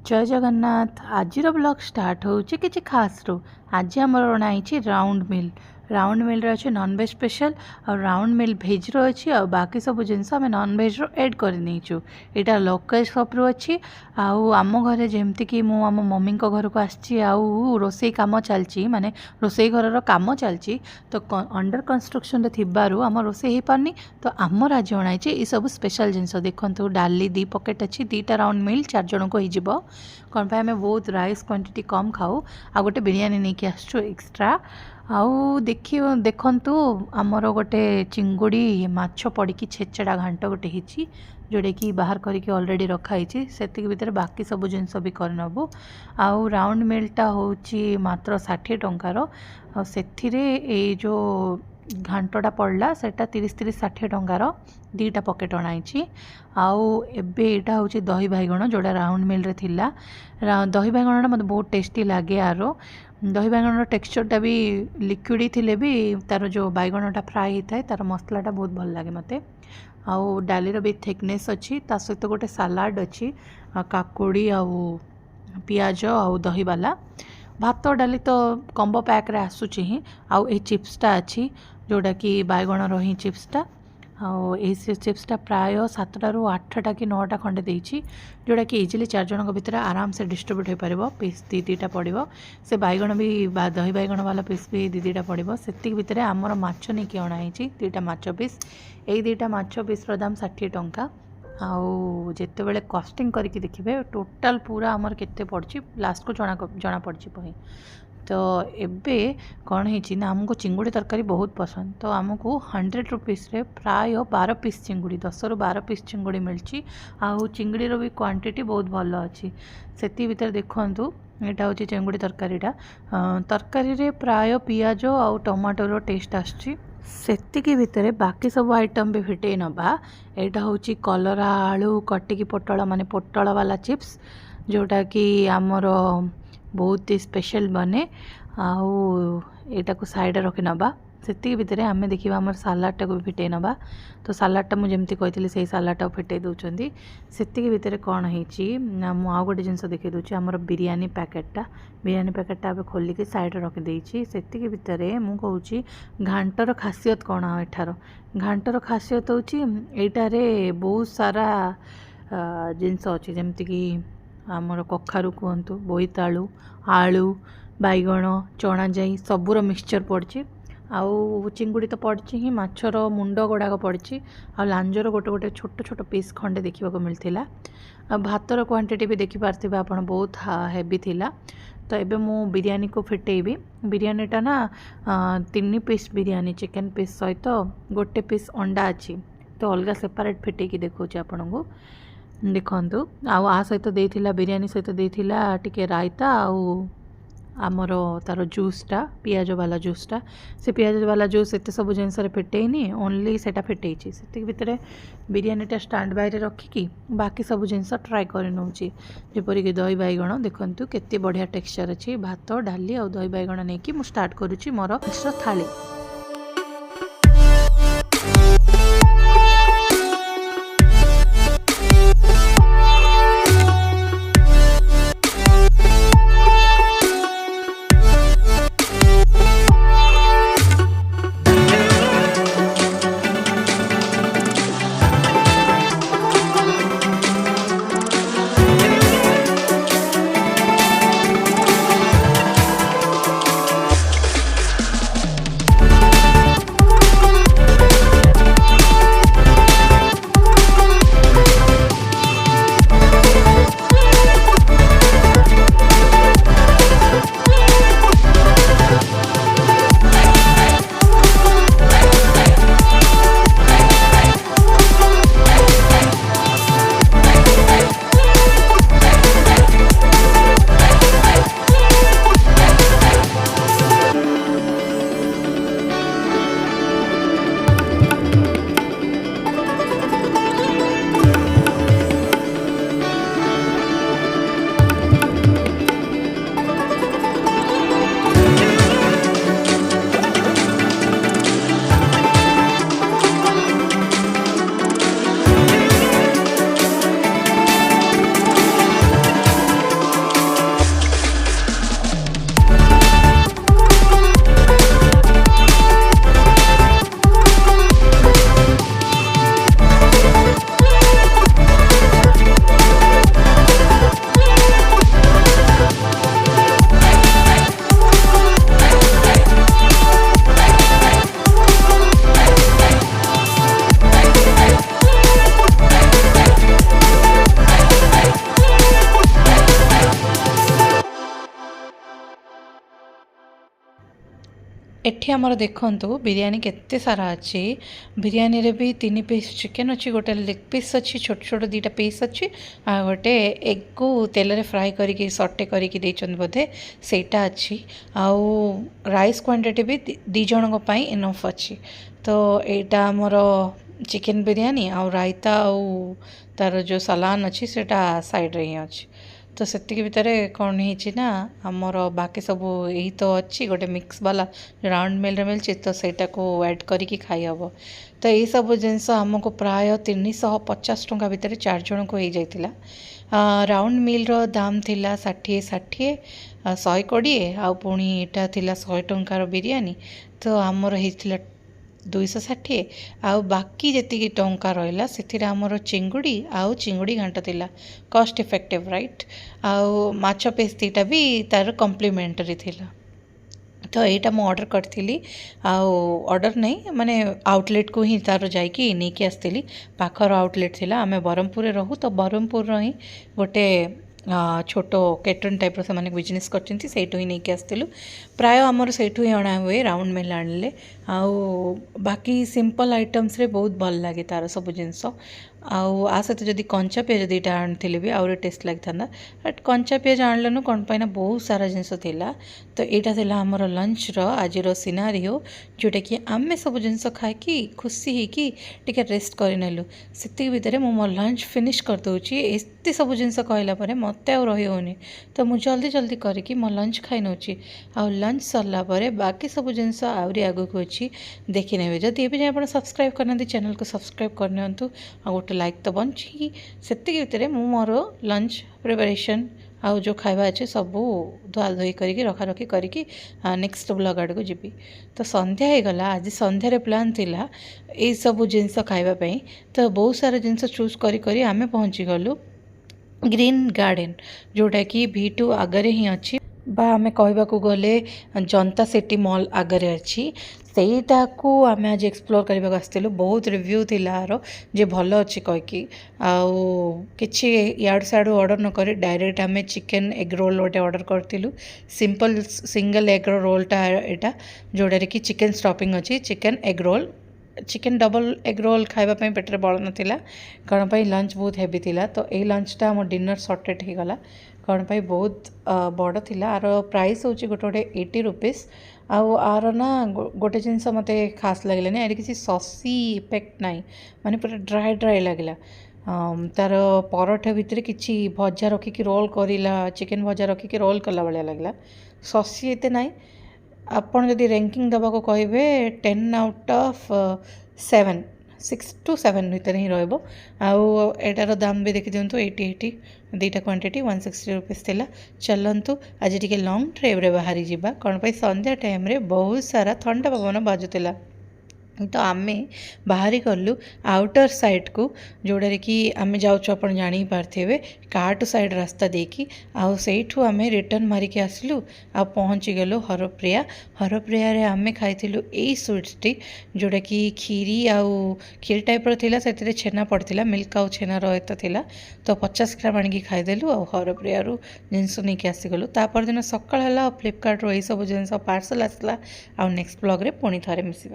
जय जगन्नाथ। आज blog start होची किसी खास रो। आज आम रणाई राउंड मिल रे अच्छे नॉनवेज स्पेशल और राउंड मिल भेज रो अच्छी और बाकी सब जिनस आम नॉनवेज रो ऐड कर नहींचु। यहाँ लोकल सप्रु अच्छी आम घरे जमती कि मु आम मम्मी घर को आसी रोसई कम चलची माने रोसई घर कम चलची तो अंडर कंस्ट्रक्शन थिबारु आम रोसई हो पारनी तो आमर आज अणाई ये सब स्पेशल जिनस देखो डाली 2 पकेट अच्छी 2टा राउंड मिल 4 जन को हो कौन पे आम बहुत राइस क्वांटिटी कम खाऊ आ गोटे बिरियानी नहीं कि आसु एक्स्ट्रा आउ देखु आमर गोटे चिंगुड़ी माछ पड़ी छेचड़ा घांट गोटे हिची जोड़े कि बाहर करके ऑलरेडी रखाई से भितर बाकी सब जिनस भी करनबू आउ राउंड मिलटा होची मात्र 60 टंकार से जो घांटटा पड़ला सेटा 30-60 टंकार 2टा पकेट अणाई आउ एबे एटा होची दही बैगण जोड़ा राउंड मिल रे थिला दही बैगणटा मते बहुत टेस्टी लागे आरो दही बैगण टेक्सचरटा भी लिक्विड थिले भी तार जो बैगणटा फ्राए होता है तार मसलाटा बहुत भल लगे मते आउ डालीर भी थिकनेस अच्छी ता सहित गोटे सालाड अच्छी काकुड़ी आउ पियाज आउ दही वाला भात डाली तो कम्बो पैक रे आसुची ही आउ ए चिप्सटा अच्छी जोड़ा कि बैगण रही चिप्सटा चिप्सटा प्राय 7टा ରୁ 8टा कि 9टा खंडे देइछि जोड़ा कि इजिली 4 जन भितर आराम से डिस्ट्रीब्यूट हो पारिबो पीस 2-2टा पड़िबो से बैगण भी दही बैगण वाला पीस भी 2-2टा पड़िबो सेति भितर आमर माछ नहीं कि अणाई 2टा माछ पीस एई 2टा माछ पीस दाम 60 टंका आउ जेते बेले कस्टिंग करके देखिबे टोटल पूरा आमर केते पड़छि लास्ट को जना पड़छि पही तो एबे कौन है ना आमको चिंगुड़ी तरकारी बहुत पसंद तो आमको 100 रुपीस रे प्राय 12 पीस चिंगुड़ी 10 ରୁ 12 पीस चिंगुड़ी मिलची आउ चिंगुड़ी रो भी क्वांटिटी बहुत भल अच्छी सेति भीतर देखंतु एटा होची चिंगुड़ी तरकारीटा तरकारी रे प्राय पियाज आउ टमाटो रो टेस्ट आछी सेतिकी भितर बाकी सब आइटम भी फिटे नबा एटा होची कलरा आलू कटिकी पोटल माने पोटल वाला चिप्स जोटा कि आमर बहुत ही स्पेशल बने आउ एटा को साइड रखी नबा सेति भितर आम देखा आम सालाडटा को फिटे नबा तो सालाडटा मुझे जमती कही से सालाडटा फिटे दौरान सेति भितर कौन होती आउ गोटे जिनस देखी दूसरी आमर बिरियानी पैकेटा अब खोलिकी साइड रखीदे सेति भितर मु कहूँ घांटर खासियत कौन एठार घांटर खासियत होटारे बहुत सारा जिनस अच्छी जमती कि आमर कखारू कहतु बोईतालु आलू बैगण चना जाई सबूर मिक्सचर पड़ी आउ चिंगुड़ी तो पड़ी ही माछर मुंड गुड़ाक पड़ी आ लांजर गोटे गोटे छोट छोट पीस खंडे देखा मिलता भातर क्वांटिटी भी देखिपारे आप बहुत हेवी थिला तो एबे मु बिरियानी को फिटेबी बिरियानीटा ना 3 पीस बिरियानी चिकेन पीस सहित गोटे पीस अंडा अच्छी तो अलग सेपरेट फिटेकी देखा आपन को देखु आ सहित देथिला बिरियानी सहित देथिला टिके रायता आउ आमर तार जूसटा पियाज वाला जूसटा से पियाज वाला जूस एत सब जिनस फिटेनी ओनली सेटा फिटेची से भितर बिरियानीटा स्टैंड बाय रे रखिकी बाकी सब जिनस ट्राए कर नौची जेपरिक दही बैगण देखंतु केते बढ़िया टेक्सचर अच्छी भात डाली और दही बैगण नहीं कि मु स्टार्ट करुच्ची मोर एक्स्ट्रा थाली। एठी आमर देखंतु बिरयानी केते सारा अच्छी बिरयानी रे भी 3 पीस चिकन अच्छी गोटे लेग पीस अच्छी छोट छोट 2टा पीस अच्छी आ गोटे एग को तेल रे फ्राई करके सटे करके देचन बोधे सेटा अच्छी आउ राइस क्वांटिटी भी 2 जणक पई इनफ अच्छी। तो एटा आमर चिकन बिरयानी आउ रायता आउ तार जो सलान अच्छी सेटा साइड रे ही अच्छी। तो सेतिक भितर कौन होना आमर बाकी सब यही तो अच्छी गोटे मिक्स वाला राउंड मिल मिलची तो सेटा को ऐड करके खाई हम। तो यही सब जिनस आमको प्राय 350 टंका भितर 4 जन को हो जाता। राउंड मिल रो दाम थिला 60 60 120 आ पुणी एटा थिला 100 टंकार बिरयानी। तो आमर होता 260 आउ बाकी जी टंका रहा से आमर चिंगुड़ी आउ चिंगुड़ी घांट थिला कॉस्ट इफेक्टिव राइट। आउ माछ पीस 2टा भी तार कम्प्लीमेंटरी थिला। तो यहाँ मुझे ऑर्डर करी ऑर्डर नहीं माने आउटलेट को ही तार जाकि नहीं कि आसती पाखर आउटलेट थिला। आमे बरहमपुर रहू तो बरहमपुर ही गोटे छोट कैटरन टाइप से बिजनेस करछन्ती सेठू ही नहीं कि आसलु प्राय आमर सेठू ही अणा हुए राउंड मिल आणले। आउ बाकी सिंपल आइटम्स रे बहुत भल लगे तार सब जिनस। आउ सहित जदि कंचा पियाज 2टा आनी भी आउरी टेस्ट लगी था बट कंचा पियाज आणलनु कौन पाई बहुत सारा जिनस थिला। तो यहाँ आमर लंच आज सिनारियो जोटा कि आम सब जिनस खाई खुशी होकि टिके रेस्ट करनेलु से भितर मो मो लंच फिनिश करदे एत सब जिनस कहला मत आ रही। तो मुझे जल्दी जल्दी करके मो लंच खाई नौ आ लंच सरला बाकी सब जिनस आहरी आगक अच्छी देखी ने जदि ए जाए आप सब्सक्राइब करना चैनल को सब्सक्राइब करनी आ गोटे लाइक तो बनची से भितर मु मोर लंच प्रिपरेशन आउ जो खाଇବା अच्छे सब धुआ धुई करके रखा रखी करके नेक्स्ट ब्लॉग आड़ को जीवी। तो संध्या हो गला आज संध्यारे प्लान थिला ए सब जिनस खाइबापी। तो बहुत सारा जिनस चूज करी आमे पहुँची गलु ग्रीन गार्डन जोटा कि V2 आगरे ही अच्छी बा आमे कहबाकू गले जनता सिटी मॉल आगरे अच्छी सेटा को आमे आज एक्सप्लोर करने आसलु। बहुत रिव्यू थिला आरो जे भल अच्छी कहीकि आउ किछि याड साडू ऑर्डर न करी डायरेक्ट आमे चिकन एग रोल गोटे ऑर्डर करथिलु सिंपल सिंगल एग रोलटा एटा जोड़ा कि चिकन स्टफिंग अच्छी chicken egg roll chicken double egg roll खाइबापी पेटर बल नाला कौन पाई लंच बहुत हेवी थिला। तो यही लंचटा आम डिनर सर्टेड हो गला कौन पाई बहुत बड़ थिला। आर प्राइस होची गोटे गोटे 80 रुपीस आर ना गोटे जिनस मत खास लगे यार किसी ससी इफेक्ट ना माने पूरा ड्राए ड्राए लगे। तार परोठा भितर किसी भजा रखिकी रोल करला चिकन भजा रखिकी रोल कला भाया लगला ससी एते ना। आपन जदि रैंकिंग दबा को कहे 10 आउट ऑफ 7 6 to 7 भितर ही रहिबो। आउ एटार दाम भी देखि दियंतु 80 2टा क्वांटिटी 160 रुपीस थिला। चलंतु आज टिके लॉन्ग ड्राइव रे बाहरी जिबा कौन पाई संध्या टाइम रे बहुत सारा ठंडा पवन बाजुला। तो आमे बाहरी गलु आउटर साइड को जोड़ा कि आमे जाऊँ आप जानी पार्थे काट साइड रास्ता देकी आउ सेठू आमे रिटर्न मारिक आसलु आ पहुँची गलु हरप्रिया। हरप्रिया रे आमे खाइथिलु एई स्वीट्सटी जोड़ा कि खीरी आउ खीर टाइप थिला से छेना पड़ता मिल्क आउ छेना रहित थिला। तो 50 ग्राम आनिकी खाइदेलु आ हरप्रिया रु जिनस नहीं आसीगलु। तापर दिन सकाळ हला फ्लिपकार्ट रो एई सब जिनस पार्सल आसला। आ नेक्स्ट ब्लॉग रे पुणी थरे मिसिबा।